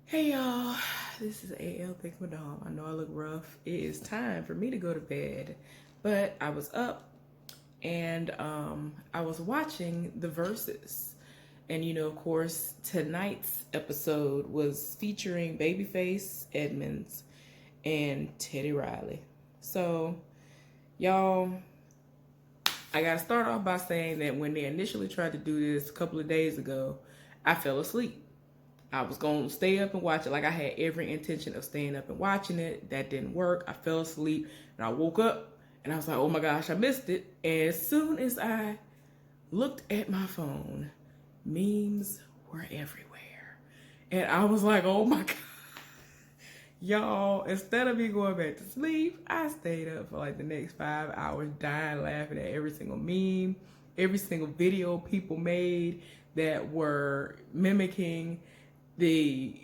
Hey y'all, this is AL Thanks Madame. I know I look rough. It is time for me to go to bed, but I was up and I was watching the verses. And of course, tonight's episode was featuring Babyface Edmonds and Teddy Riley. So, y'all, I gotta start off by saying that when they initially tried to do this a couple of days ago, I fell asleep. I was going to stay up and watch it. Like, I had every intention of staying up and watching it. That didn't work. I fell asleep and I woke up and I was like, oh my gosh, I missed it. And as soon as I looked at my phone, memes were everywhere. And I was like, oh my God. Y'all, instead of me going back to sleep, I stayed up for like the next 5 hours dying laughing at every single meme, every single video people made that were mimicking the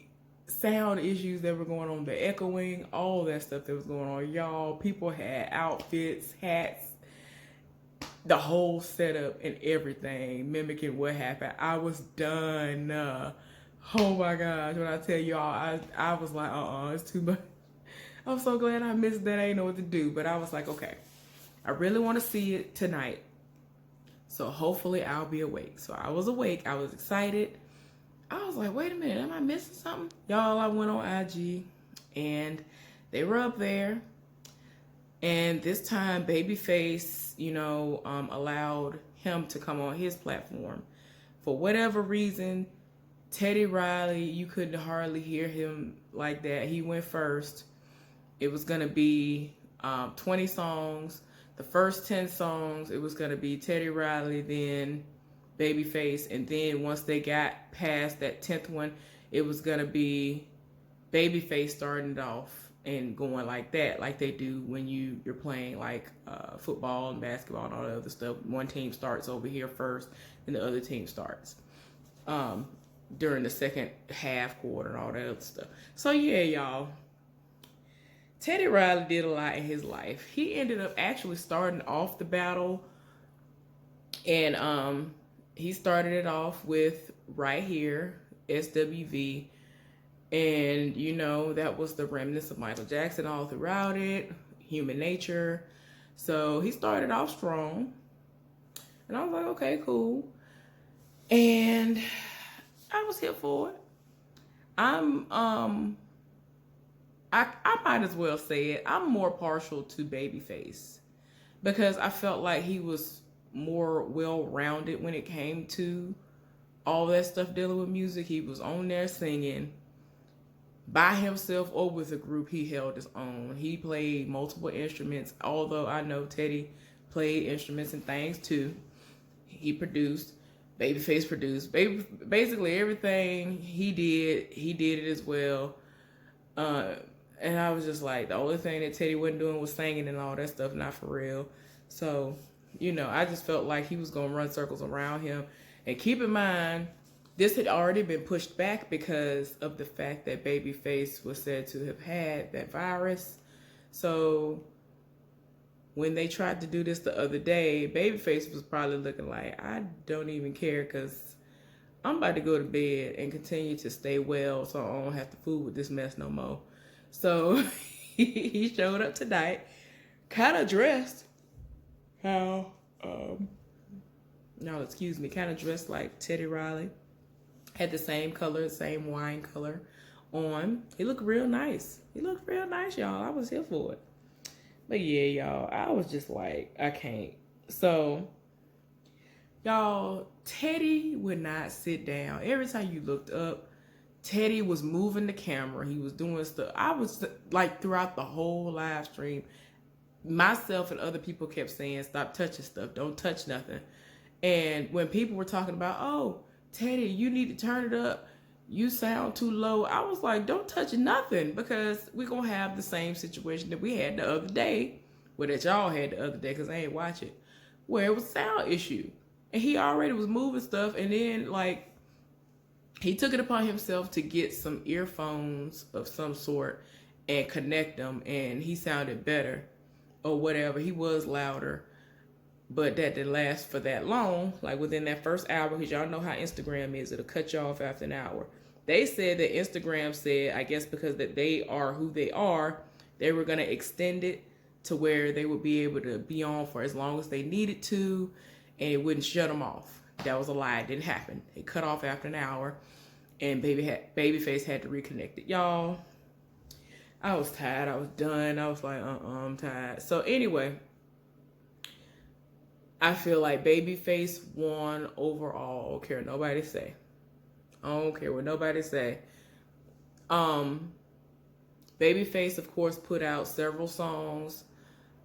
sound issues that were going on, the echoing, all that stuff that was going on. Y'all, people had outfits, hats, the whole setup and everything mimicking what happened. I was done. Oh my gosh, when I tell y'all, I was like, it's too much. I'm so glad I missed that. I didn't know what to do, but I was like, okay, I really want to see it tonight. So hopefully I'll be awake. So I was awake. I was excited. I was like, wait a minute, am I missing something? Y'all, I went on IG and they were up there. And this time, Babyface, allowed him to come on his platform. For whatever reason, Teddy Riley, you couldn't hardly hear him like that. He went first. It was going to be 20 songs. The first 10 songs, it was going to be Teddy Riley, then Babyface, and then once they got past that 10th one, it was gonna be Babyface starting it off and going like that, like they do when you're playing like football and basketball and all the other stuff. One team starts over here first, and the other team starts during the second half quarter and all that other stuff. So yeah, y'all, Teddy Riley did a lot in his life. He ended up actually starting off the battle, and he started it off with Right Here, SWV. And, that was the remnants of Michael Jackson all throughout it, Human Nature. So he started off strong. And I was like, okay, cool. And I was here for it. I might as well say it. I'm more partial to Babyface because I felt like he was more well-rounded when it came to all that stuff dealing with music. He was on there singing by himself or with a group. He held his own. He played multiple instruments, although I know Teddy played instruments and things too. He produced, Babyface produced. Basically everything he did it as well. And I was just like, the only thing that Teddy wasn't doing was singing and all that stuff, not for real. So, I just felt like he was going to run circles around him. And keep in mind, this had already been pushed back because of the fact that Babyface was said to have had that virus. So when they tried to do this the other day, Babyface was probably looking like, I don't even care because I'm about to go to bed and continue to stay well so I don't have to fool with this mess no more. So he showed up tonight, kind of dressed how, no, excuse me, kind of dressed like Teddy Riley. Had the same color, same wine color on. He looked real nice. Y'all. I was here for it. But yeah, y'all, I was just like, I can't. So, y'all, Teddy would not sit down. Every time you looked up, Teddy was moving the camera. He was doing stuff. I was like, throughout the whole live stream, myself and other people kept saying, stop touching stuff. Don't touch nothing. And when people were talking about, oh, Teddy, you need to turn it up. You sound too low. I was like, don't touch nothing because we're going to have the same situation that we had the other day. Well, that y'all had the other day because I ain't watch it. Where it was sound issue. And he already was moving stuff. And then, like, he took it upon himself to get some earphones of some sort and connect them. And he sounded better or whatever. He was louder. But that didn't last for that long, like within that first hour, because y'all know how Instagram is. It'll cut you off after an hour. They said that Instagram said, I guess because that they are who they are, they were going to extend it to where they would be able to be on for as long as they needed to, and it wouldn't shut them off. That was a lie. It didn't happen. It cut off after an hour, and Babyface had to reconnect it. Y'all, I was tired. I was done. I was like, I'm tired. So anyway, I feel like Babyface won overall. I don't care what nobody say. I don't care what nobody say. Babyface, of course, put out several songs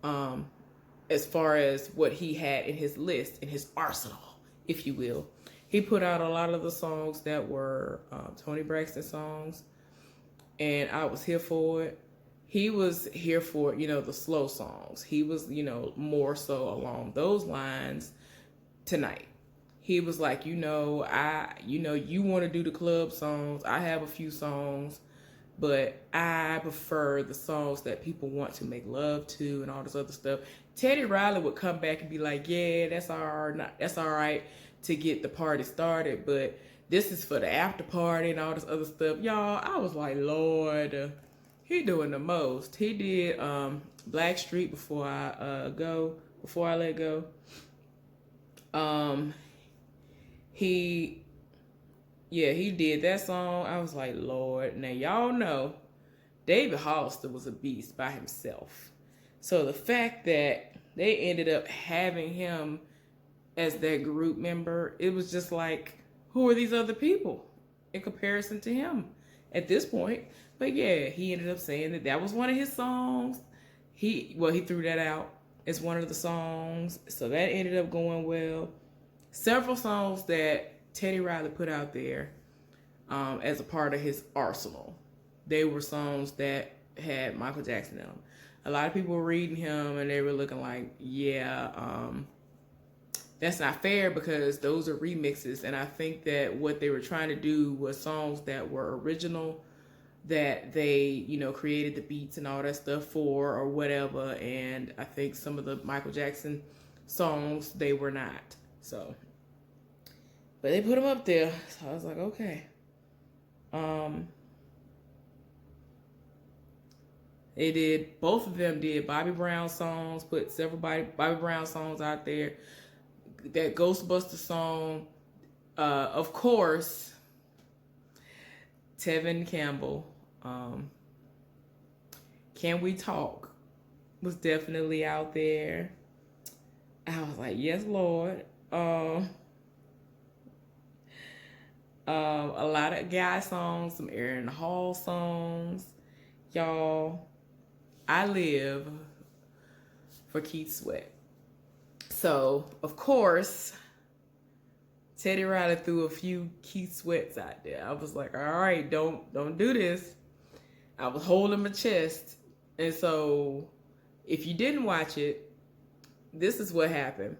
as far as what he had in his list, in his arsenal, if you will. He put out a lot of the songs that were Toni Braxton songs, and I was here for it. He was here for, the slow songs. He was, more so along those lines tonight. He was like, you want to do the club songs. I have a few songs, but I prefer the songs that people want to make love to and all this other stuff. Teddy Riley would come back and be like, yeah, that's all right to get the party started, but this is for the after party and all this other stuff. Y'all, I was like, Lord, he doing the most. He did Blackstreet before I let go. He did that song. I was like, Lord. Now y'all know David Hollister was a beast by himself. So the fact that they ended up having him as their group member, it was just like, who are these other people in comparison to him at this point? But yeah, he ended up saying that was one of his songs. He threw that out as one of the songs. So that ended up going well. Several songs that Teddy Riley put out there as a part of his arsenal. They were songs that had Michael Jackson in them. A lot of people were reading him and they were looking like, that's not fair because those are remixes. And I think that what they were trying to do was songs that were original, that they, created the beats and all that stuff for or whatever. And I think some of the Michael Jackson songs, they were not. So, but they put them up there. So I was like, okay. Both of them did Bobby Brown songs, put several Bobby Brown songs out there. That Ghostbuster song, of course, Tevin Campbell, Can We Talk was definitely out there. I was like, yes, Lord. A lot of guy songs, some Aaron Hall songs. Y'all, I live for Keith Sweat. So, of course, Teddy Riley threw a few Keith Sweats out there. I was like, all right, don't do this. I was holding my chest. And so, if you didn't watch it, this is what happened.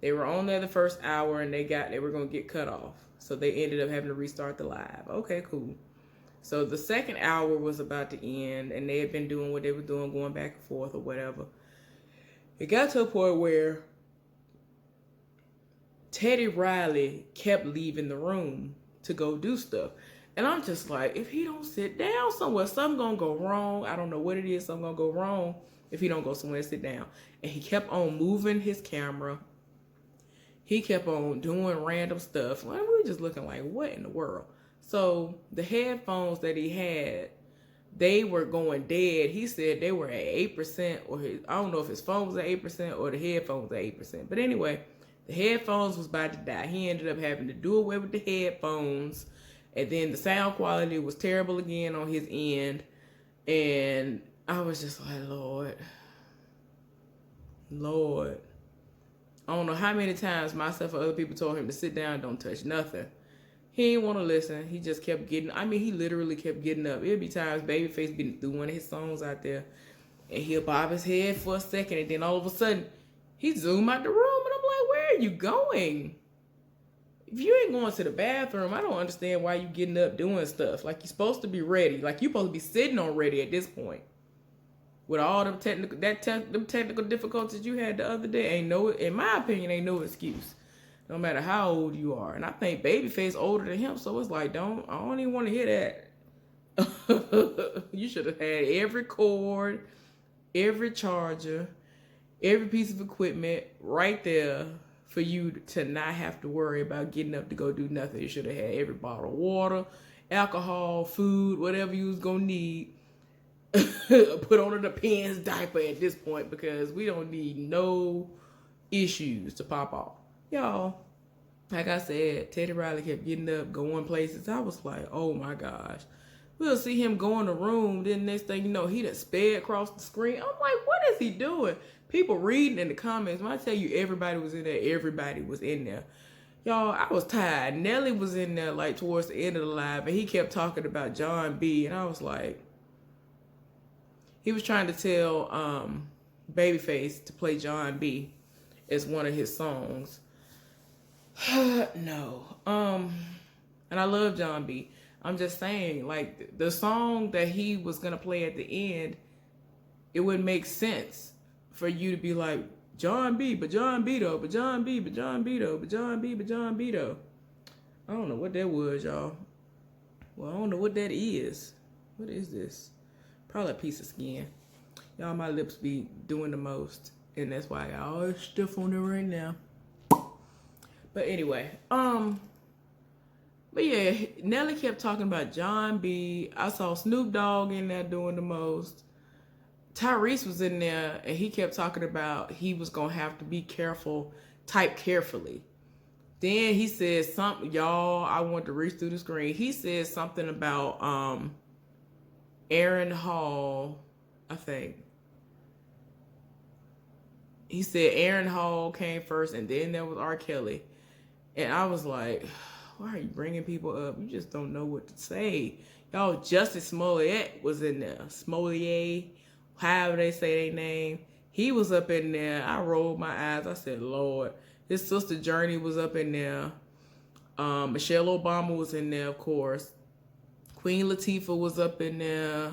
They were on there the first hour and they were going to get cut off. So they ended up having to restart the live. Okay, cool. So the second hour was about to end and they had been doing what they were doing, going back and forth or whatever. It got to a point where Teddy Riley kept leaving the room to go do stuff. And I'm just like, if he don't sit down somewhere, something gonna go wrong. I don't know what it is, something gonna go wrong if he don't go somewhere and sit down. And he kept on moving his camera. He kept on doing random stuff. Like, we were just looking like, what in the world? So the headphones that he had, they were going dead. He said they were at 8%, or I don't know if his phone was at 8% or the headphones at 8%. But anyway, the headphones was about to die. He ended up having to do away with the headphones. And then the sound quality was terrible again on his end. And I was just like, Lord. I don't know how many times myself or other people told him to sit down, don't touch nothing. He didn't want to listen. He just kept he literally kept getting up. It'd be times Babyface be through one of his songs out there. And he'll bob his head for a second. And then all of a sudden, he zoomed out the room. And I'm like, where are you going? If you ain't going to the bathroom, I don't understand why you getting up doing stuff. Like, you're supposed to be ready. Like, you're supposed to be sitting on ready at this point. With all them technical difficulties you had the other day, in my opinion, ain't no excuse. no matter how old you are. And I think Babyface older than him, so it's like, I don't even want to hear that. You should have had every cord, every charger, every piece of equipment right there for you to not have to worry about getting up to go do nothing. You should have had every bottle of water, alcohol, food, whatever you was gonna need. Put on a Depends diaper at this point, because we don't need no issues to pop off. Y'all, like I said, Teddy Riley kept getting up, going places. I was like, oh my gosh. We'll see him go in the room, then next thing you know, he done sped across the screen. I'm like, what is he doing? People reading in the comments. When I tell you everybody was in there, everybody was in there. Y'all, I was tired. Nelly was in there like towards the end of the live, and he kept talking about John B. And I was like, he was trying to tell Babyface to play John B. as one of his songs. No. And I love John B. I'm just saying, like, the song that he was going to play at the end, it wouldn't make sense for you to be like, John B, but John B though, but John B, but John B though, but John B, but John B though. I don't know what that was, y'all. Well, I don't know what that is. What is this? Probably a piece of skin. Y'all, my lips be doing the most, and that's why I always stiff on it right now. But anyway, but yeah, Nelly kept talking about John B. I saw Snoop Dogg in there doing the most. Tyrese was in there, and he kept talking about he was gonna have to be careful, type carefully. Then he said something, y'all, I want to reach through the screen. He said something about Aaron Hall, I think. He said Aaron Hall came first, and then there was R. Kelly. And I was like, why are you bringing people up? You just don't know what to say. Y'all, Justice Smollett was in there. Smollett, however they say their name. He was up in there. I rolled my eyes. I said, Lord. His sister Journey was up in there. Michelle Obama was in there, of course. Queen Latifah was up in there.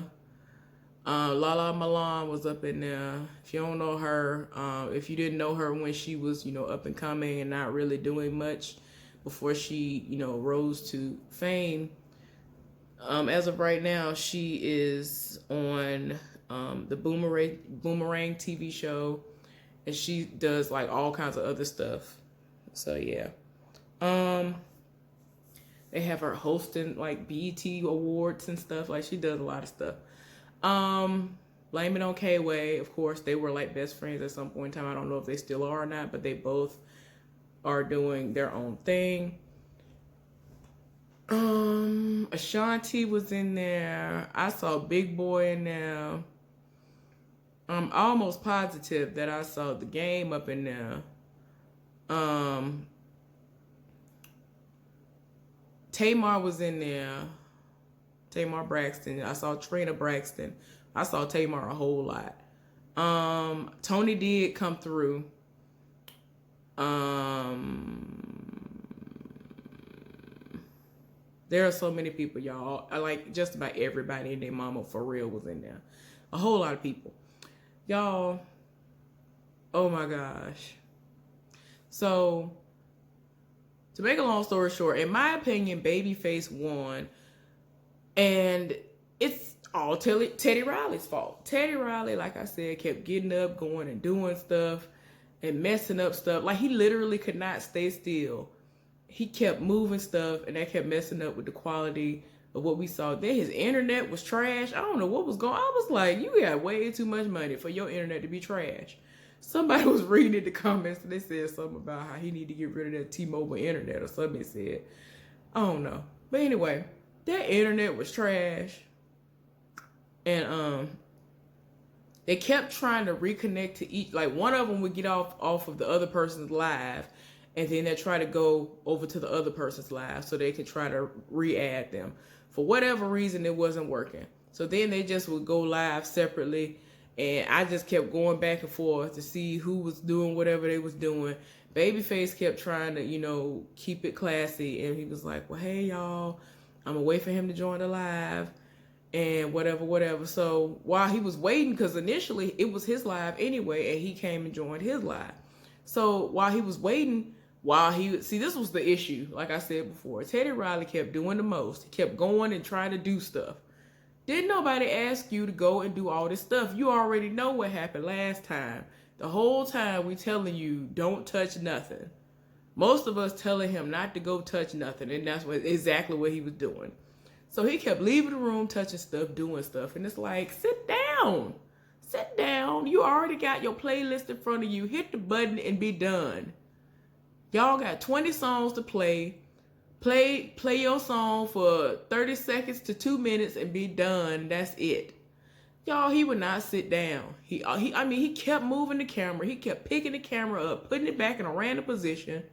Lala Milan was up in there. If you don't know her, if you didn't know her when she was, up and coming and not really doing much before she, rose to fame, as of right now, she is on the Boomerang TV show, and she does like all kinds of other stuff. So yeah, they have her hosting like BET awards and stuff. Like, she does a lot of stuff. Blame It on K-Way. Of course, they were like best friends at some point in time. I don't know if they still are or not, but they both are doing their own thing. Ashanti was in there. I saw Big Boy in there. I'm almost positive that I saw The Game up in there. Tamar was in there. Tamar Braxton. I saw Trina Braxton. I saw Tamar a whole lot. Tony did come through. There are so many people, y'all. I like just about everybody and their mama for real was in there. A whole lot of people. Y'all, oh my gosh. So, to make a long story short, in my opinion, Babyface won. And it's all Teddy Riley's fault. Teddy Riley, like I said, kept getting up, going and doing stuff and messing up stuff. Like, he literally could not stay still. He kept moving stuff, and that kept messing up with the quality of what we saw. Then his internet was trash. I don't know what was going on. I was like, you got way too much money for your internet to be trash. Somebody was reading in the comments, and they said something about how he need to get rid of that T-Mobile internet or something. It said, I don't know. But anyway, that internet was trash. And they kept trying to reconnect to each, like one of them would get off of the other person's live, and then they try to go over to the other person's live so they could try to re-add them. For whatever reason, it wasn't working. So then they just would go live separately, and I just kept going back and forth to see who was doing whatever they was doing. Babyface kept trying to, keep it classy, and he was like, well, hey, y'all, I'm gonna wait for him to join the live and whatever. So while he was waiting, because initially it was his live anyway, and he came and joined his live. So while he was waiting, while this was the issue. Like I said before, Teddy Riley kept doing the most. He kept going and trying to do stuff. Didn't nobody ask you to go and do all this stuff? You already know what happened last time. The whole time we telling you, don't touch nothing. Most of us telling him not to go touch nothing, and that's exactly what he was doing. So he kept leaving the room, touching stuff, doing stuff, and it's like, sit down. Sit down. You already got your playlist in front of you. Hit the button and be done. Y'all got 20 songs to play. Play your song for 30 seconds to 2 minutes and be done. That's it. Y'all, he would not sit down. He kept moving the camera. He kept picking the camera up, putting it back in a random position.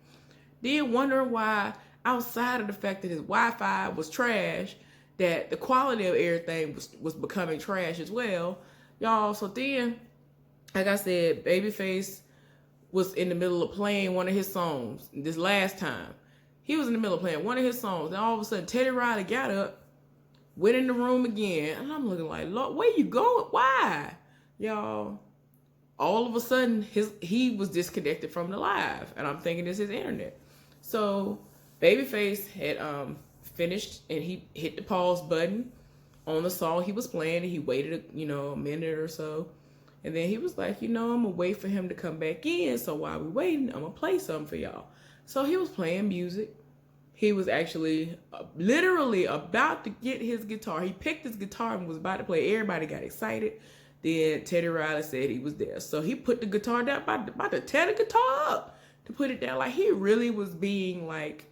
Then wondering why, outside of the fact that his Wi-Fi was trash, that the quality of everything was becoming trash as well. Y'all, so then, like I said, Babyface was in the middle of playing one of his songs this last time. He was in the middle of playing one of his songs. Then all of a sudden, Teddy Riley got up, went in the room again. And I'm looking like, Lord, where you going? Why? Y'all, all of a sudden, he was disconnected from the live. And I'm thinking it's his internet. So Babyface had finished, and he hit the pause button on the song he was playing. And he waited, a minute or so. And then he was like, I'm going to wait for him to come back in. So while we waiting, I'm going to play something for y'all. So he was playing music. He was actually literally about to get his guitar. He picked his guitar and was about to play. Everybody got excited. Then Teddy Riley said he was there. So he put the guitar down, about to tear the guitar up to put it down. Like, he really was being like,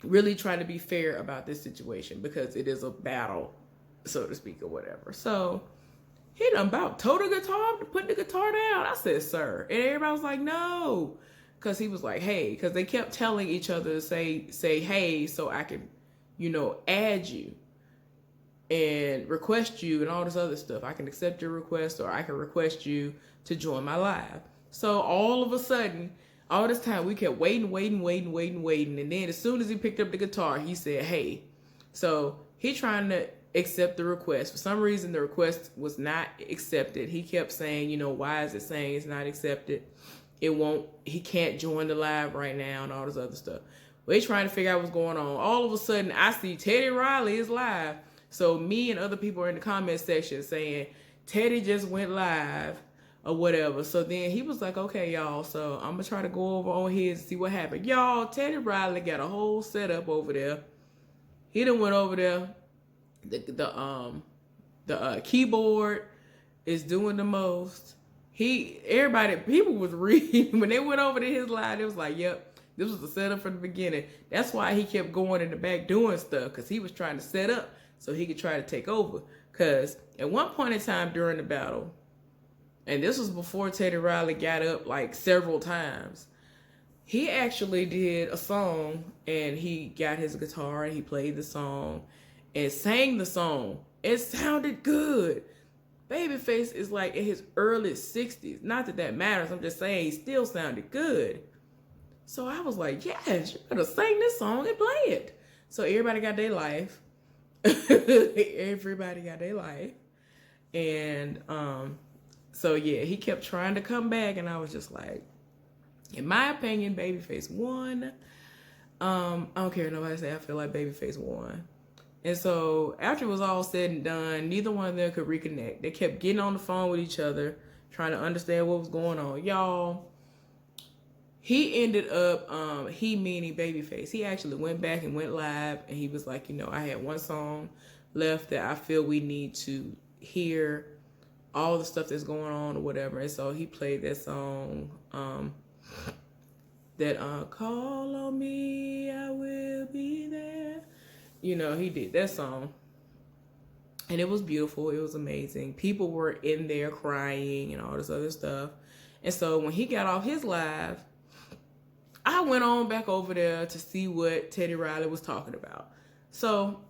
really trying to be fair about this situation because it is a battle, so to speak, or whatever. So he done about tore the guitar up to put the guitar down. I said, sir. And everybody was like, no. Because he was like, hey. Because they kept telling each other to say, hey, so I can, add you and request you and all this other stuff. I can accept your request, or I can request you to join my live. So all of a sudden, all this time, we kept waiting. And then as soon as he picked up the guitar, he said, hey. So he trying to accept the request. For some reason, the request was not accepted. He kept saying, why is it saying it's not accepted? He can't join the live right now and all this other stuff. We're trying to figure out what's going on. All of a sudden, I see Teddy Riley is live. So me and other people are in the comment section saying, Teddy just went live or whatever. So then he was like, okay, y'all, so I'm going to try to go over on his and see what happened. Y'all, Teddy Riley got a whole setup over there. He done went over there. The keyboard is doing the most. People was reading when they went over to his live. It was like, yep, this was the setup from the beginning. That's why he kept going in the back doing stuff, because he was trying to set up so he could try to take over. Because at one point in time during the battle, and this was before Teddy Riley got up like several times, he actually did a song, and he got his guitar and he played the song and sang the song. It sounded good. Babyface is like in his early 60s. Not that that matters. I'm just saying he still sounded good. So I was like, yes, you better sing this song and play it. So everybody got their life. Everybody got their life. And so yeah, he kept trying to come back, and I was just like, in my opinion, Babyface won. I don't care what nobody say. I feel like Babyface won. And so after it was all said and done, neither one of them could reconnect. They kept getting on the phone with each other, trying to understand what was going on. Y'all, he ended up, he meaning Babyface, he actually went back and went live, and he was like, I had one song left that I feel we need to hear all the stuff that's going on or whatever. And so he played that song, Call on Me, I Will Be There. He did that song, and it was beautiful. It was amazing. People were in there crying and all this other stuff. And so when he got off his live, I went on back over there to see what Teddy Riley was talking about. So,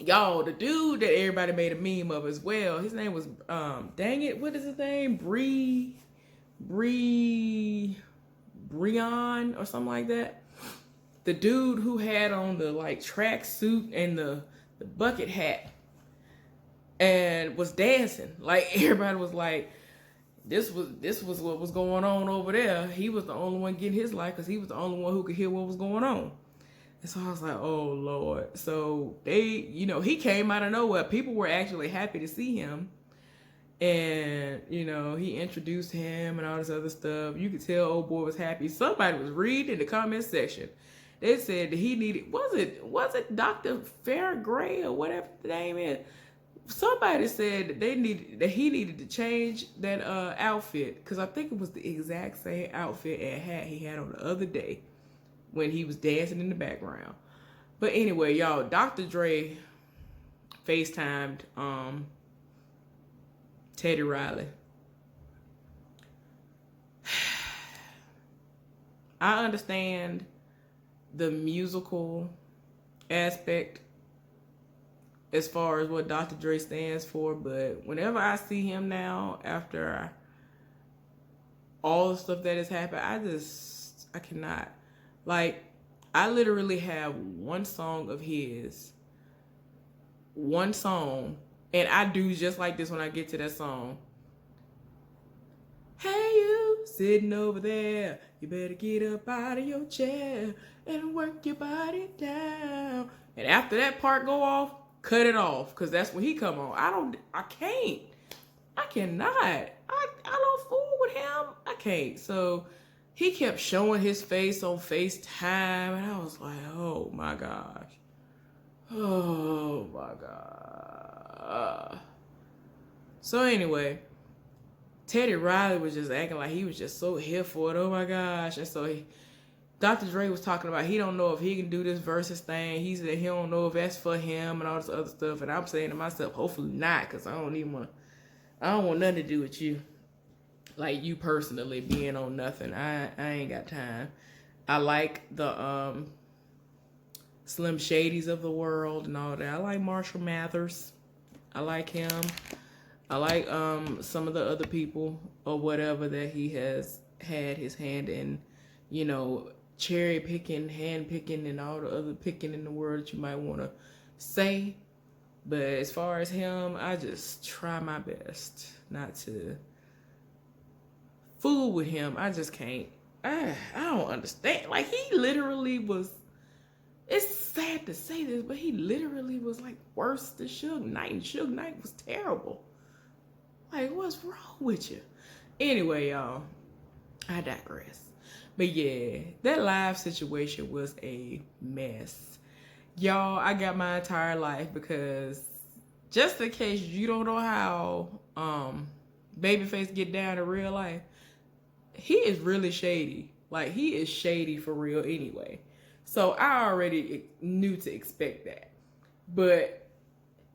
y'all, the dude that everybody made a meme of as well, his name was, dang it, what is his name? Breon or something like that. The dude who had on the track suit and the bucket hat and was dancing. Like, everybody was like, this was what was going on over there. He was the only one getting his life because he was the only one who could hear what was going on. And so I was like, oh Lord. So he came out of nowhere. People were actually happy to see him. And, he introduced him and all this other stuff. You could tell old boy was happy. Somebody was reading in the comment section. They said that he needed, was it Dr. Fairgray or whatever the name is? Somebody said that he needed to change that outfit, because I think it was the exact same outfit and hat he had on the other day when he was dancing in the background. But anyway, y'all, Dr. Dre FaceTimed Teddy Riley. I understand the musical aspect as far as what Dr. Dre stands for, but whenever I see him now, after all the stuff that has happened, I cannot. Like, I literally have one song of his, and I do just like this when I get to that song. Hey, you sitting over there, you better get up out of your chair and work your body down. And after that part go off, cut it off, because that's when he come on. I cannot. I don't fool with him. I can't. So he kept showing his face on FaceTime, and I was like, oh my gosh. Oh my God. So anyway, Teddy Riley was just acting like he was just so here for it. Oh my gosh. And so Dr. Dre was talking about he don't know if he can do this versus thing. He said he don't know if that's for him and all this other stuff. And I'm saying to myself, hopefully not, because I don't want nothing to do with you. Like you personally being on nothing. I ain't got time. I like the Slim Shadys of the world and all that. I like Marshall Mathers. I like him. I like some of the other people or whatever that he has had his hand in, cherry picking, hand picking, and all the other picking in the world that you might want to say. But as far as him, I just try my best not to fool with him. I just can't. I don't understand. Like, he literally was, it's sad to say this, but he literally was like worse than Suge Knight. And Suge Knight was terrible. Like, what's wrong with you? Anyway, y'all, I digress. But yeah, that live situation was a mess. Y'all, I got my entire life, because just in case you don't know how Babyface get down in real life, he is really shady. Like, he is shady for real anyway. So I already knew to expect that. But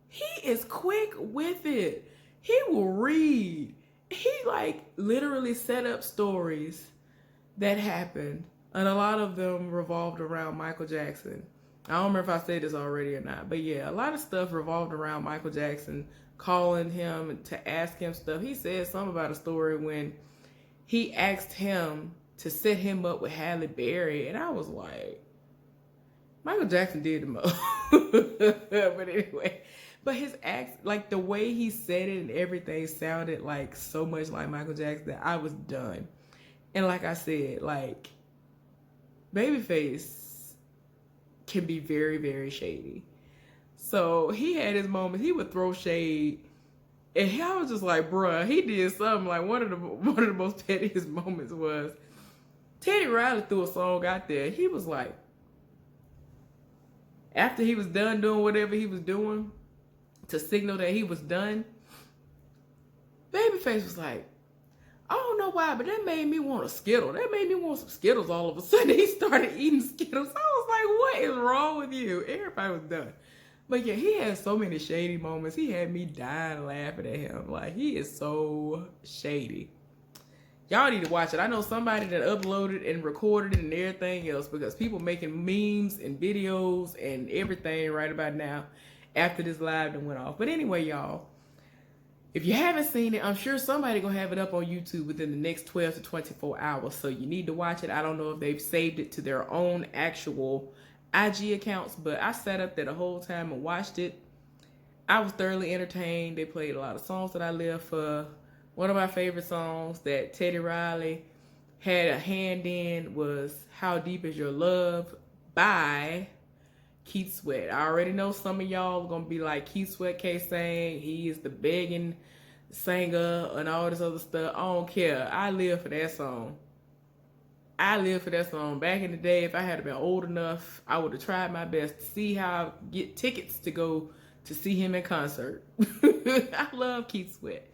he is quick with it. He will read. He like literally set up stories that happened, and a lot of them revolved around Michael Jackson. I don't remember if I said this already or not, but yeah, a lot of stuff revolved around Michael Jackson, calling him to ask him stuff. He said something about a story when he asked him to set him up with Halle Berry, and I was like, Michael Jackson did the most. But anyway, but his act, like the way he said it and everything sounded like so much like Michael Jackson that I was done. And like I said, like, Babyface can be very, very shady. So he had his moments. He would throw shade, and I was just like, bruh, he did something. Like, one of the most pettiest moments was Teddy Riley threw a song out there. He was like, after he was done doing whatever he was doing to signal that he was done, Babyface was like, I don't know why, but that made me want a Skittle. That made me want some Skittles all of a sudden. He started eating Skittles. I was like, what is wrong with you? Everybody was done. But yeah, he had so many shady moments. He had me dying laughing at him. Like, he is so shady. Y'all need to watch it. I know somebody that uploaded and recorded it and everything else, because people making memes and videos and everything right about now after this live that went off. But anyway, y'all, if you haven't seen it, I'm sure somebody gonna have it up on YouTube within the next 12 to 24 hours. So you need to watch it. I don't know if they've saved it to their own actual IG accounts, but I sat up there the whole time and watched it. I was thoroughly entertained. They played a lot of songs that I live for. One of my favorite songs that Teddy Riley had a hand in was How Deep Is Your Love by Keith Sweat. I already know some of y'all are going to be like, Keith Sweat can't sing. He is the begging singer and all this other stuff. I don't care. I live for that song. I lived for that song. Back in the day, if I had been old enough, I would have tried my best to see how I get tickets to go to see him in concert. I love Keith Sweat.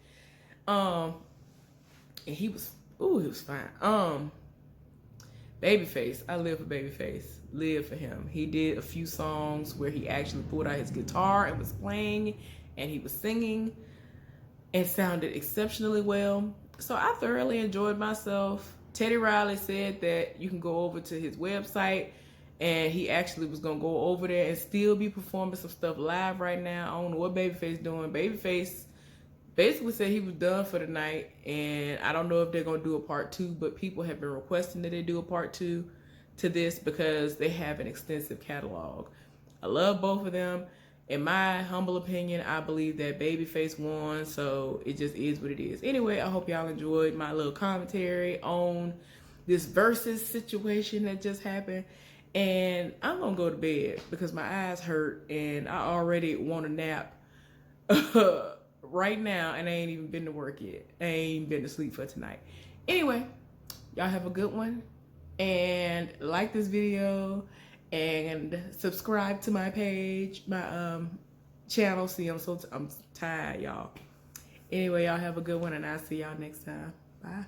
And he was fine. Babyface. I live for Babyface. Live for him. He did a few songs where he actually pulled out his guitar and was playing, and he was singing, and sounded exceptionally well. So I thoroughly enjoyed myself. Teddy Riley said that you can go over to his website, and he actually was going to go over there and still be performing some stuff live right now. I don't know what Babyface doing. Babyface basically said he was done for the night, and I don't know if they're going to do a part 2, but people have been requesting that they do a part 2 to this because they have an extensive catalog. I love both of them. In my humble opinion, I believe that Babyface won, so it just is what it is. Anyway, I hope y'all enjoyed my little commentary on this versus situation that just happened. And I'm going to go to bed because my eyes hurt and I already want a nap right now, and I ain't even been to work yet. I ain't even been to sleep for tonight. Anyway, y'all have a good one, and like this video, and subscribe to my page, my channel. See, I'm tired, y'all. Anyway, y'all have a good one, and I'll see y'all next time. Bye.